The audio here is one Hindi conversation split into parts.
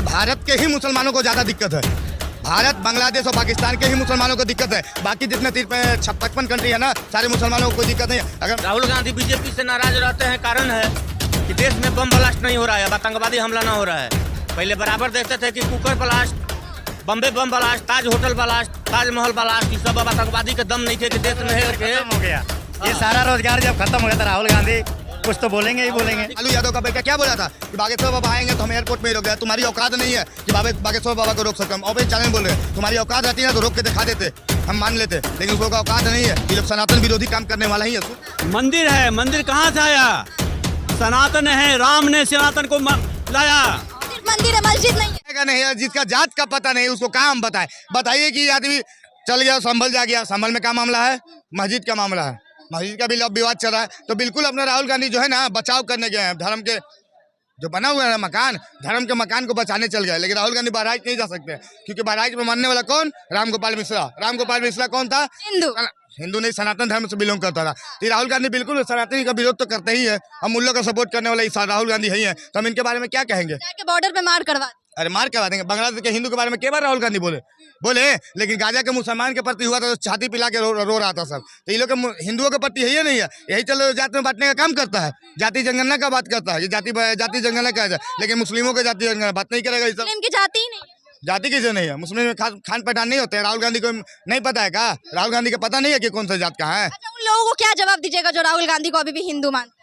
भारत के ही मुसलमानों को ज़्यादा दिक्कत है। भारत, बांग्लादेश और पाकिस्तान के ही मुसलमानों को दिक्कत है। बाकी जितने 55 कंट्री है ना, सारे मुसलमानों को कोई दिक्कत नहीं है। अगर राहुल गांधी बीजेपी से नाराज रहते हैं, कारण है कि देश में बम ब्लास्ट नहीं हो रहा है, आतंकवादी हमला ना हो रहा है। पहले बराबर देखते थे कि cooker blast, Bombay bomb blast, Taj hotel blast, Taj Mahal blast, ये सब आतंकवादी के दम नहीं थे कि देश में खत्म हो गया। ये सारा रोजगार जब खत्म हो गया था, राहुल गांधी कुछ तो बोलेंगे ही बोलेंगे। लालू यादव का बेटा क्या बोला था कि बागेश्वर बाबा आएंगे तो हम एयरपोर्ट में ही रोक गए। तुम्हारी औकात नहीं है कि बागेश्वर बाबा को रोक सकते। हम ऑफिस चैनल बोल रहे हैं, तुम्हारी औकात रहती है तो रोक के दिखा देते, हम मान लेते, लेकिन उसको औकात नहीं है। ये लोग सनातन विरोधी काम करने वाला ही है। मंदिर है, मंदिर कहाँ से आया? सनातन है, राम ने सनातन को लाया। मंदिर है, मस्जिद नहीं है। जिसका जात का पता नहीं उसको क्या हम बताए? बताइए कि आदमी चल गया संभल जा गया, संभल में क्या मामला है? मस्जिद का मामला है, मस्जिद का भी विवाद चल रहा है। तो बिल्कुल अपने राहुल गांधी जो है ना बचाव करने गए हैं। धर्म के जो बना हुआ है मकान, धर्म के मकान को बचाने चल गए। लेकिन राहुल गांधी बहराइच नहीं जा सकते क्योंकि बहराइच में मानने वाला कौन? राम गोपाल मिश्रा। राम गोपाल मिश्रा कौन था? हिंदू नहीं, सनातन धर्म से बिलोंग करता था। तो राहुल गांधी बिल्कुल सनातनी का विरोध तो करते ही है। हम उन लोग का सपोर्ट करने वाला राहुल गांधी ही है, तो हम इनके बारे में क्या कहेंगे? बॉर्डर पे मार करवा, अरे मार करवा देंगे। बांग्लादेश के हिंदू के बारे में कई बार राहुल गांधी बोले, लेकिन गाजा के मुसलमान के प्रति हुआ था तो छाती पिला के रो रहा था सब। तो ये लोग हिंदुओं के प्रति है ही नहीं है। यही चलो जाति में बांटने का काम करता है, जाति जनगणना का बात करता है। ये जाति जनगणना का है, लेकिन मुस्लिमों के जाति जनगणना बात नहीं करेगा। मुस्लिम की जाति ही नहीं, जाति किसे नहीं है? मुस्लिम में खान पहचान नहीं होते। राहुल गांधी को नहीं पता है क्या? राहुल गांधी को पता नहीं है कि कौन सा जात का है। अच्छा, उन लोगों को क्या जवाब दीजिएगा जो राहुल गांधी को अभी भी हिंदू मानते?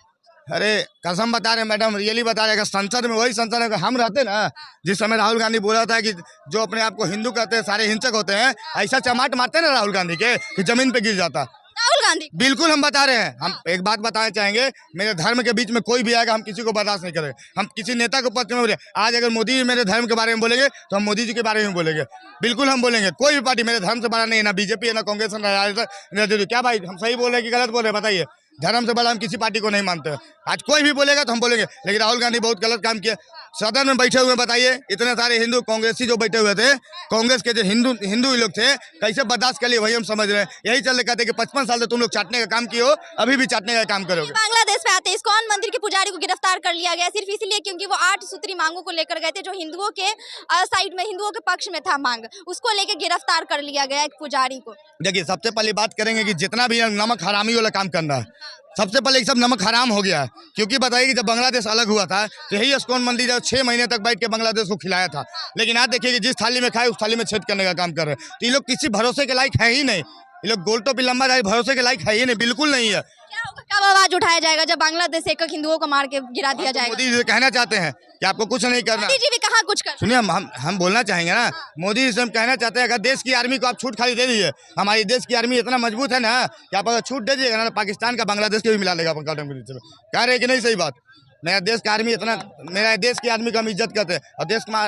अरे कसम बता रहे मैडम, रियली बता रहे। संसद में वही संसद में हम रहते ना, जिस समय राहुल गांधी बोला था कि जो अपने आप को हिंदू कहते हैं सारे हिंसक होते हैं, ऐसा चमाट मारते ना राहुल गांधी के कि जमीन पे गिर जाता। राहुल गांधी बिल्कुल हम बता रहे हैं। हम एक बात बताना चाहेंगे, मेरे धर्म के बीच में कोई भी आएगा हम किसी को बर्दाश्त नहीं करेंगे। हम किसी नेता को पक्ष में बोले, आज अगर मोदी जी मेरे धर्म के बारे में बोलेंगे तो हम मोदी जी के बारे में बोलेंगे। बिल्कुल हम बोलेंगे। कोई भी पार्टी मेरे धर्म से बड़ा नहीं है, ना बीजेपी है, ना कांग्रेस है, ना। क्या भाई हम सही बोल रहे हैं कि गलत बोल रहे हैं? बताइए। धर्म से बड़ा हम किसी पार्टी को नहीं मानते। आज कोई भी बोलेगा तो हम बोलेंगे, लेकिन राहुल गांधी बहुत गलत काम किया। सदन में बैठे हुए बताइए, इतने सारे हिंदू कांग्रेसी जो बैठे हुए थे, कांग्रेस के जो हिंदू लोग थे, कैसे बर्दाश्त कर लिए वही हम समझ रहे हैं। यही चलते कहते कि 55 साल से तुम लोग चाटने का काम किए हो, अभी भी चाटने का काम करोगे। बांग्लादेश में आते इस्कॉन मंदिर के पुजारी को गिरफ्तार कर लिया गया सिर्फ इसलिए क्योंकि वो 8 सूत्री मांगों को लेकर गए थे, जो हिंदुओं के साइड में, हिंदुओं के पक्ष में था मांग, उसको लेकर गिरफ्तार कर लिया गया एक पुजारी को। देखिए, सबसे पहले बात करेंगे कि जितना भी नमक हरामी वाला काम करना है, सबसे पहले सब नमक हराम हो गया है। क्योंकि बताइए कि जब बांग्लादेश अलग हुआ था तो यही इस्कॉन मंदिर जब 6 महीने तक बैठ के बांग्लादेश को खिलाया था। लेकिन आज देखिए कि जिस थाली में खाए उस थाली में छेद करने का काम कर रहे हैं। तो ये लोग किसी भरोसे के लायक है ही नहीं। ये लोग गोल टोपी लंबा जाए भरोसे के लायक है ही नहीं, बिल्कुल नहीं है। कब आवाज उठाया जाएगा जब बांग्लादेश से एक हिंदुओं को मार के गिरा दिया जाएगा? मोदी जी कहना चाहते हैं कि आपको कुछ नहीं करना। मोदी जी भी कहाँ कुछ कर। सुनिए, हम बोलना चाहेंगे ना, मोदी जी से हम कहना चाहते हैं अगर देश की आर्मी को आप छूट खाली दे दीजिए। हमारी देश की आर्मी इतना मजबूत है ना कि आप अगर छूट दे दीजिएगा ना, पाकिस्तान का बांग्लादेश के भी मिला लेगा। कह रहे कि नहीं? सही बात। मेरा देश का आर्मी इतना, मेरा देश की आर्मी का हम इज्जत करते हैं और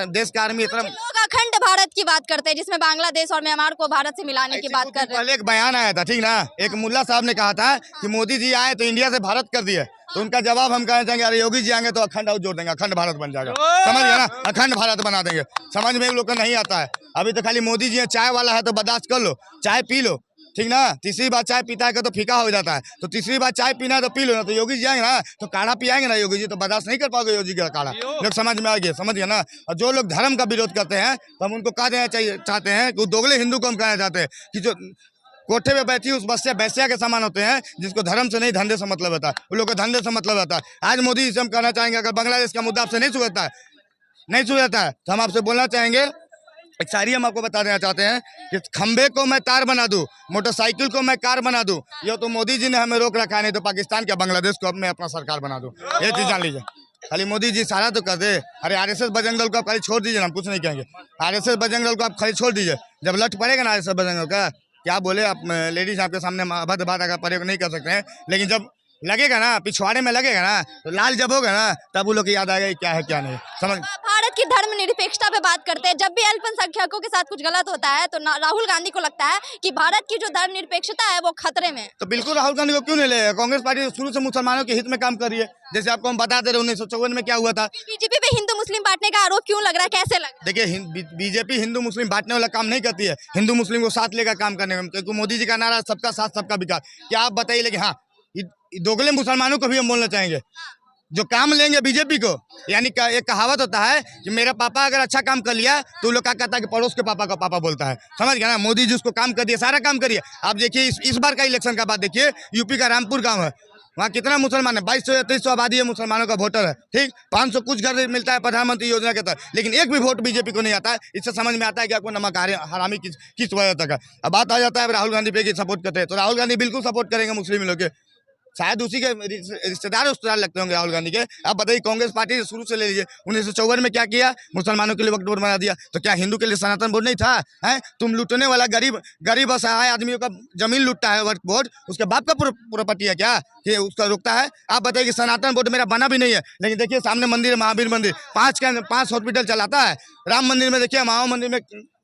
देश का आर्मी इतना। लोग अखंड भारत की बात करते हैं जिसमें बांग्लादेश और म्यांमार को भारत से मिलाने की बात कर रहे हैं। पहले एक बयान आया था, ठीक ना, एक मुल्ला साहब ने कहा था कि मोदी जी आए तो इंडिया से भारत कर दिए। तो उनका जवाब हम कहना चाहेंगे, अरे योगी जी आएंगे तो अखंड और जोड़ देंगे, अखंड भारत बन जाएगा। समझ गया ना? अखंड भारत बना देंगे। समझ में लोग को नहीं आता है। अभी तो खाली मोदी जी चाय वाला है तो बर्दाश्त कर लो, चाय पी लो, ठीक ना। तीसरी बार चाय पीता है तो फीका हो जाता है, तो तीसरी बार चाय पीना है तो पी लो ना। तो योगी जी आएंगे ना तो काढ़ा पियाएंगे ना योगी जी, तो बर्दाश्त नहीं कर पाओगे योगी का काढ़ा। लोग समझ में आ गए, समझ गया ना। और जो लोग धर्म का विरोध करते हैं तो हम उनको कह देना चाहते हैं कि दोगले हिंदू को हम कहना चाहते हैं कि जो कोठे पे बैठी उस बैस्या के समान होते हैं, जिसको धर्म से नहीं धंधे से मतलब होता है, उन लोग को धंधे से मतलब होता है। आज मोदी जी से हम कहना चाहेंगे, अगर बांग्लादेश का मुद्दा आपसे नहीं सुलझता है तो हम आपसे बोलना चाहेंगे, एक शायरी हम आपको बता देना चाहते हैं कि खंबे को मैं तार बना दूं, मोटरसाइकिल को मैं कार बना दूं, ये तो मोदी जी ने हमें रोक रखा है, नहीं तो पाकिस्तान क्या बांग्लादेश को अब मैं अपना सरकार बना दूं। ये चीज जान लीजिए। खाली मोदी जी सारा तो कर दे। अरे आरएसएस बजरंग दल को आप खाली छोड़ दीजिए, हम कुछ नहीं कहेंगे। आरएसएस बजरंग दल को आप खाली छोड़ दीजिए, जब लट पड़ेगा ना आरएसएस बजरंग दल का, क्या बोले आप लेडीज आपके सामने अभद्र बात अगर प्रयोग नहीं कर सकते हैं, लेकिन जब लगेगा ना, पिछवाड़े में लगेगा ना, तो लाल जब होगा ना तब वो लोग की याद आएगा क्या है क्या नहीं। समझ। भारत की धर्मनिरपेक्षता पे बात करते हैं, जब भी अल्पसंख्यकों के साथ कुछ गलत होता है तो राहुल गांधी को लगता है कि भारत की जो धर्मनिरपेक्षता है वो खतरे में। तो बिल्कुल राहुल गांधी को क्यों नहीं ले? कांग्रेस पार्टी शुरू से मुसलमानों के हित में काम कर रही है। जैसे आपको हम बताते रहे 1954 में क्या हुआ था। बीजेपी पे हिंदू मुस्लिम बांटने का आरोप क्यों लग रहा है, कैसे लग रहा है? देखिए, बीजेपी हिंदू मुस्लिम बांटने वाला काम नहीं करती है, हिंदू मुस्लिम को साथ लेकर काम करने का। क्योंकि मोदी जी का नारा सबका साथ सबका विकास। क्या आप बताइए, लेकिन हाँ, दोगले मुसलमानों को भी हम बोलना चाहेंगे, जो काम लेंगे बीजेपी को, यानी एक कहावत होता है कि मेरा पापा अगर अच्छा काम कर लिया तो वो लोग क्या कहता है कि पड़ोस के पापा का पापा बोलता है, समझ गया ना। मोदी जी उसको काम कर दिया, सारा काम करिए। आप देखिए इस बार का इलेक्शन का बात देखिए, यूपी का रामपुर गाँव है, वहाँ कितना मुसलमान है, 2200 या 2300 आबादी है, मुसलमानों का वोटर है, ठीक। 500 कुछ घर मिलता है प्रधानमंत्री योजना के तहत, लेकिन एक भी वोट बीजेपी को नहीं आता है। इससे समझ में आता है कि आपको नमक हरामी किस वजह तक है। अब बात आ जाता है राहुल गांधी पे कि सपोर्ट करते हैं, तो राहुल गांधी बिल्कुल सपोर्ट करेंगे मुस्लिम लोग के, शायद उसी के रिश्तेदार लगते होंगे राहुल गांधी के। आप बताइए कांग्रेस पार्टी से शुरू से ले लीजिए, 1954 में क्या किया, मुसलमानों के लिए वक्फ बोर्ड बना दिया, तो क्या हिंदू के लिए सनातन बोर्ड नहीं था? है तुम लूटने वाला गरीब असहाय आदमियों का जमीन लूटता है वक्फ बोर्ड, उसके बाप का प्रॉपर्टी है क्या कि उसका रोकता है? आप बताइए कि सनातन बोर्ड मेरा बना भी नहीं है, लेकिन देखिए सामने मंदिर है, महावीर मंदिर, 5 हॉस्पिटल चलाता है। राम मंदिर में देखिए, महाव मंदिर में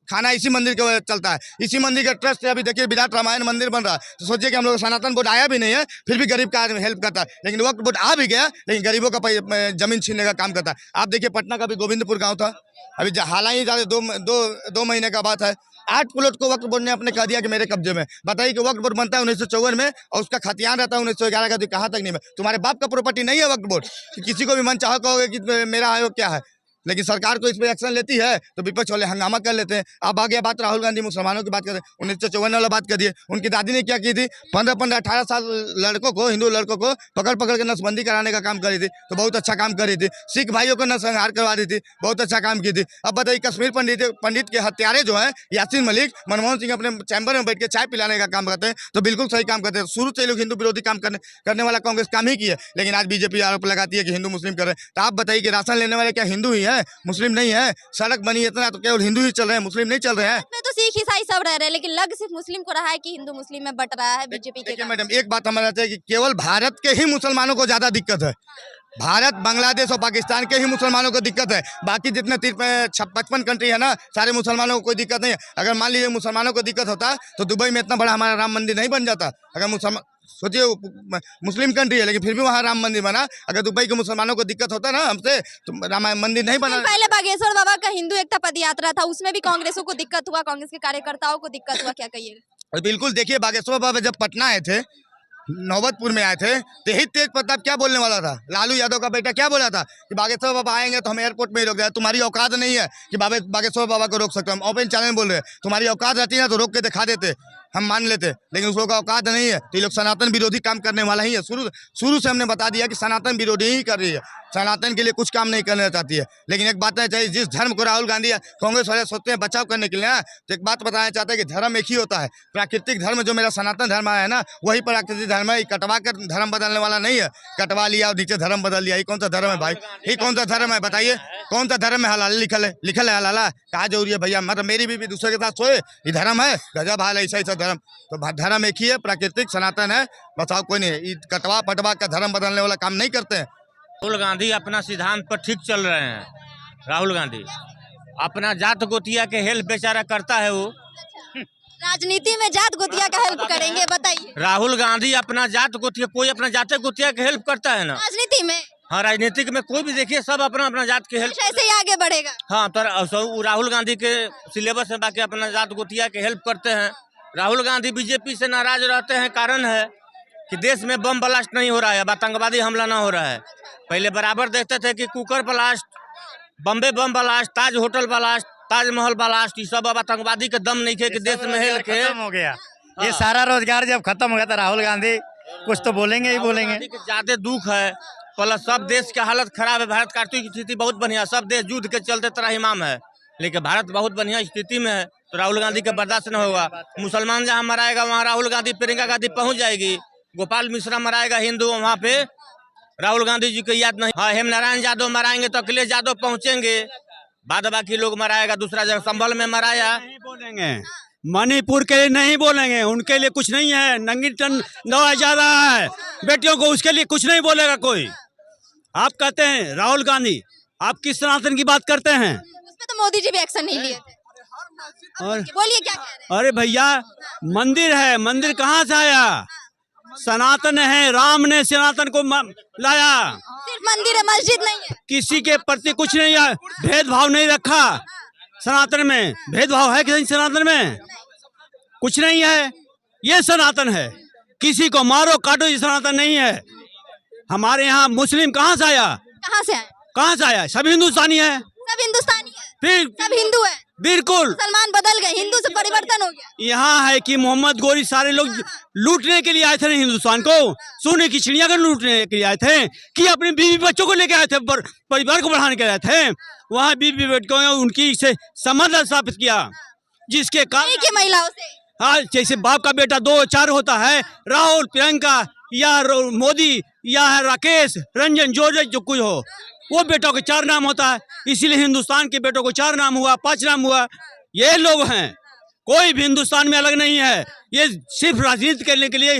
खाना इसी मंदिर के चलता है, इसी मंदिर का ट्रस्ट है। अभी देखिए विराट रामायण मंदिर बन रहा है, तो सोचिए कि हम लोग सनातन बोर्ड आया भी नहीं है, फिर भी गरीब का हेल्प करता है। लेकिन वक्त बोर्ड आ भी गया, लेकिन गरीबों का जमीन छीनने का काम करता है। आप देखिए पटना का भी गोविंदपुर गांव था, अभी हालांकि ज़्यादा दो महीने का बात है, 8 प्लॉट को वक्त बोर्ड ने अपने कह दिया कि मेरे कब्जे में। बताइए कि वक्त बोर्ड बनता है 1954 में और उसका खतियान रहता है 1911 का, तो कहाँ तक नहीं है? तुम्हारे बाप का प्रॉपर्टी नहीं है वक्त बोर्ड, किसी को भी मन चाहो कहोगे कि मेरा आयोग क्या है, लेकिन सरकार को इस पर एक्शन लेती है तो विपक्ष वाले हंगामा कर लेते हैं। अब आ गया बात राहुल गांधी मुसलमानों की बात करते हैं, 1954 वाला बात कर दिए। उनकी दादी ने क्या की थी, 15-18 साल लड़कों को, हिंदू लड़कों को पकड़ के नसबंदी कराने का काम करी थी, तो बहुत अच्छा काम करी थी। सिख भाइयों को नरसंहार करवा दी थी, बहुत अच्छा काम की थी। अब बताइए कश्मीर पंडित के हत्यारे जो हैं यासीन मलिक, मनमोहन सिंह अपने चैम्बर में बैठ के चाय पिलाने का काम करते हैं, तो बिल्कुल सही काम करते हैं। शुरू से लोग हिंदू विरोधी काम करने वाला कांग्रेस काम ही की है, लेकिन आज बीजेपी आरोप लगाती है कि हिंदू मुस्लिम कर रहे हैं। तो आप बताइए कि राशन लेने वाले क्या हिंदू ही है, मुस्लिम नहीं है? सड़क बनी इतना तो केवल हिंदू ही चल रहे हैं, मुस्लिम नहीं चल रहे हैं। में तो सिख ईसाई सब रह रहे हैं, लेकिन लग सिर्फ मुस्लिम को रहा है कि हिंदू मुस्लिम में बट रहा है बीजेपी के। देखिए मैडम, एक बात हमारा है कि केवल भारत के ही मुसलमानों को ज्यादा दिक्कत है, भारत, बांग्लादेश और पाकिस्तान के ही मुसलमानों को दिक्कत है। बाकी जितने 55 कंट्री है ना, सारे मुसलमानों को कोई दिक्कत नहीं है। अगर मान लीजिए मुसलमानों को दिक्कत होता तो दुबई में इतना बड़ा हमारा राम मंदिर नहीं बन जाता। अगर मुसलमान, सोचिए मुस्लिम कंट्री है लेकिन फिर भी वहाँ राम मंदिर बना। अगर दुबई के मुसलमानों को दिक्कत होता ना हमसे, तो राम मंदिर नहीं बना। पहले बागेश्वर बाबा का हिंदू एकता पद यात्रा था, उसमें भी कांग्रेसों को दिक्कत हुआ, कांग्रेस के कार्यकर्ताओं को दिक्कत हुआ, क्या कहिएगा? बिल्कुल, देखिए बागेश्वर बाबा जब पटना आए थे, नौबतपुर में आए थे, तो यही तेज प्रताप क्या बोलने वाला था, लालू यादव का बेटा क्या बोला था कि बागेश्वर बाबा आएंगे तो हम एयरपोर्ट में ही रोक दें। तुम्हारी औकात नहीं है कि बागेश्वर बाबा को रोक सकते, हम ओपन चैलेंज बोल रहे हैं। तुम्हारी औकात रहती है तो रोक के दिखा देते, हम मान लेते, लेकिन उस लोग का औकात नहीं है। तो ये लोग सनातन विरोधी काम करने वाला ही है। शुरू से हमने बता दिया कि सनातन विरोधी ही कर रही है, सनातन के लिए कुछ काम नहीं करना चाहती है। लेकिन एक बात है, चाहिए जिस धर्म को राहुल गांधी या कांग्रेस वाले सोचते हैं बचाव करने के लिए ना, तो एक बात बताना चाहते हैं कि धर्म एक ही होता है। प्राकृतिक धर्म जो मेरा सनातन धर्म है ना, वही प्राकृतिक धर्म है। कटवा कर धर्म बदलने वाला नहीं है, कटवा लिया और नीचे धर्म बदल लिया। ये कौन सा धर्म है भाई? ये कौन सा धर्म है बताइए? कौन सा धर्म में हलाल लिखल है हलाला? कहा जरूरी है भैया? मतलब मेरी बीवी दूसरे के साथ सोए, ये धर्म है? गजब हाल है, ऐसा धर्म। तो धर्म एक ही है, प्राकृतिक सनातन है, बचाव कोई नहीं है। कटवा पटवा का धर्म बदलने वाला काम नहीं करते हैं। राहुल गांधी अपना सिद्धांत पर ठीक चल रहे हैं। राहुल गांधी अपना जात गोतिया के हेल्प बेचारा करता है। वो राजनीति में जात गोतिया का हेल्प करेंगे, बताइए? राहुल गांधी अपना जात गोतिया, कोई अपना जात गोतिया के हेल्प करता है ना राजनीति में? हाँ, राजनीतिक में कोई भी देखिए, सब अपना अपना जात के हेल्प, ऐसे ही आगे बढ़ेगा। हाँ, तो राहुल गांधी के सिलेबस में बाकी अपना जात गोतिया के हेल्प करते हैं। राहुल गांधी बीजेपी से नाराज रहते हैं, कारण है कि देश में बम ब्लास्ट नहीं हो रहा है, आतंकवादी हमला ना हो रहा है। पहले बराबर देखते थे कि cooker blast, Bombay bomb blast, Taj hotel blast, Taj Mahal blast, ये सब अब आतंकवादी के दम नहीं थे कि देश में हेल के खत्म हो गया। ये सारा रोजगार जब खत्म हो गया तो राहुल गांधी कुछ तो बोलेंगे ही बोलेंगे। ज्यादा दुख है, प्लस सब देश की हालत खराब है। भारत की आर्थिक स्थिति बहुत बढ़िया, सब देश युद्ध के चलते त्राहिमाम है, लेकिन भारत बहुत बढ़िया स्थिति में है। तो राहुल गांधी का बर्दाश्त न होगा। मुसलमान जहाँ मराएगा वहाँ राहुल गांधी, प्रियंका गांधी पहुँच जाएगी। गोपाल मिश्रा मराएगा हिंदू, वहाँ पे राहुल गांधी जी की याद नहीं। हाँ, हेम नारायण यादव मराएंगे तो अखिलेश यादव पहुँचेंगे, बाद बाकी लोग मराएगा दूसरा जगह। संभल में मराया, नहीं बोलेंगे, मणिपुर के लिए नहीं बोलेंगे, उनके लिए कुछ नहीं है। नंगी टन दवा ज्यादा है बेटियों को, उसके लिए कुछ नहीं बोलेगा कोई। आप कहते हैं राहुल गांधी, आप किस सनातन की बात करते हैं? उसपे तो मोदी जी भी एक्शन नहीं लिए थे। और बोलिए क्या कह रहे हैं? अरे भैया, मंदिर है, मंदिर कहाँ से आया? सनातन है, राम ने सनातन को लाया। सिर्फ मंदिर है, मस्जिद नहीं है। किसी के प्रति कुछ नहीं है, भेदभाव नहीं रखा सनातन में। भेदभाव है कि सनातन में? कुछ नहीं है, ये सनातन है। किसी को मारो काटो, ये सनातन नहीं है। हमारे यहाँ मुस्लिम कहाँ से आया? कहाँ से आए? कहाँ से आया? सब हिंदुस्तानी है। सब हिंदुस्तानी है, फिर सब हिंदू है। बिल्कुल मुसलमान बदल गए, हिंदू से परिवर्तन हो गया। यहाँ है कि मोहम्मद गोरी सारे लोग लूटने के लिए आए थे ना हिंदुस्तान को, सोने की चिड़िया को लूटने के लिए आए थे कि अपने बीवी बच्चों को लेके आए थे, परिवार को बढ़ाने के लिए आए थे। वहाँ बीवी बच्चों ने उनकी से संबंध स्थापित किया, जिसके कारण एक ही महिलाओं से। हाँ, जैसे बाप का बेटा 2-4 होता है, राहुल, प्रियंका या मोदी या राकेश, रंजन, जो कोई हो, वो बेटों के 4 नाम होता है। इसीलिए हिंदुस्तान के बेटों को 4 नाम हुआ, 5 नाम हुआ। ये लोग हैं, कोई भी हिंदुस्तान में अलग नहीं है। ये सिर्फ राजनीति करने के लिए